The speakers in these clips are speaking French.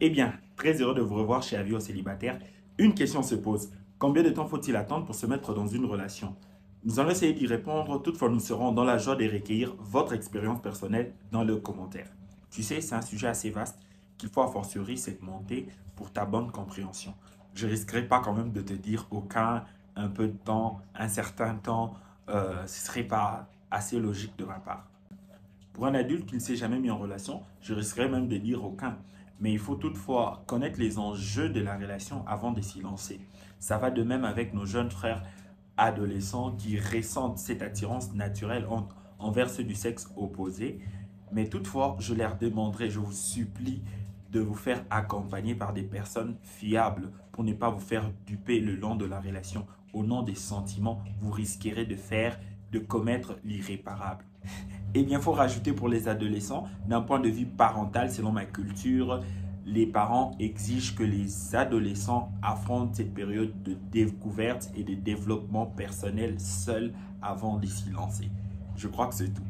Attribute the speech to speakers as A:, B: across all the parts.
A: Eh bien, très heureux de vous revoir chez Avis aux célibataires. Une question se pose. Combien de temps faut-il attendre pour se mettre dans une relation? Nous allons essayer d'y répondre, toutefois nous serons dans la joie de recueillir votre expérience personnelle dans le commentaire. Tu sais, c'est un sujet assez vaste qu'il faut a fortiori segmenter pour ta bonne compréhension. Je ne risquerai pas quand même de te dire aucun, un peu de temps, un certain temps, ce ne serait pas assez logique de ma part. Pour un adulte qui ne s'est jamais mis en relation, je risquerais même de dire aucun. Mais il faut toutefois connaître les enjeux de la relation avant de s'y lancer. Ça va de même avec nos jeunes frères adolescents qui ressentent cette attirance naturelle envers ceux du sexe opposé. Mais toutefois, je leur demanderai, je vous supplie de vous faire accompagner par des personnes fiables pour ne pas vous faire duper le long de la relation. Au nom des sentiments, vous risquerez de commettre l'irréparable. Eh bien, il faut rajouter pour les adolescents, d'un point de vue parental, selon ma culture, les parents exigent que les adolescents affrontent cette période de découverte et de développement personnel seuls avant de s'y lancer. Je crois que c'est tout.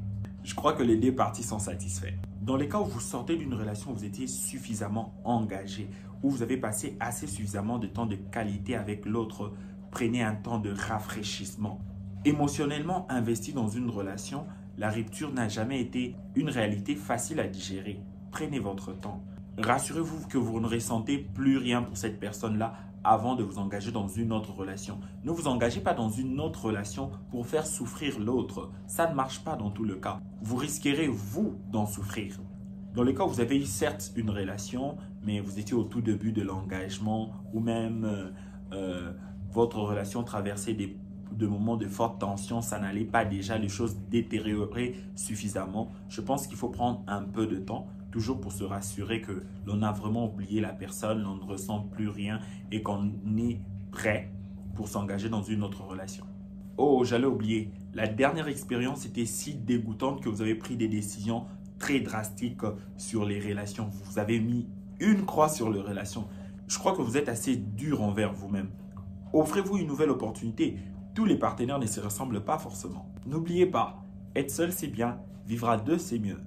A: Je crois que les deux parties sont satisfaites. Dans les cas où vous sortez d'une relation, où vous étiez suffisamment engagé, où vous avez passé assez suffisamment de temps de qualité avec l'autre, prenez un temps de rafraîchissement. Émotionnellement investi dans une relation, la rupture n'a jamais été une réalité facile à digérer. Prenez votre temps. Rassurez-vous que vous ne ressentez plus rien pour cette personne-là avant de vous engager dans une autre relation. Ne vous engagez pas dans une autre relation pour faire souffrir l'autre. Ça ne marche pas dans tout le cas. Vous risquerez, vous, d'en souffrir. Dans le cas où vous avez eu certes une relation, mais vous étiez au tout début de l'engagement ou même votre relation traversait de moments de forte tension, ça n'allait pas déjà, les choses détérioraient suffisamment. Je pense qu'il faut prendre un peu de temps, toujours pour se rassurer que l'on a vraiment oublié la personne, l'on ne ressent plus rien et qu'on est prêt pour s'engager dans une autre relation. Oh, j'allais oublier, la dernière expérience était si dégoûtante que vous avez pris des décisions très drastiques sur les relations. Vous avez mis une croix sur les relations. Je crois que vous êtes assez dur envers vous-même. Offrez-vous une nouvelle opportunité. Tous les partenaires ne se ressemblent pas forcément. N'oubliez pas, être seul c'est bien, vivre à deux c'est mieux.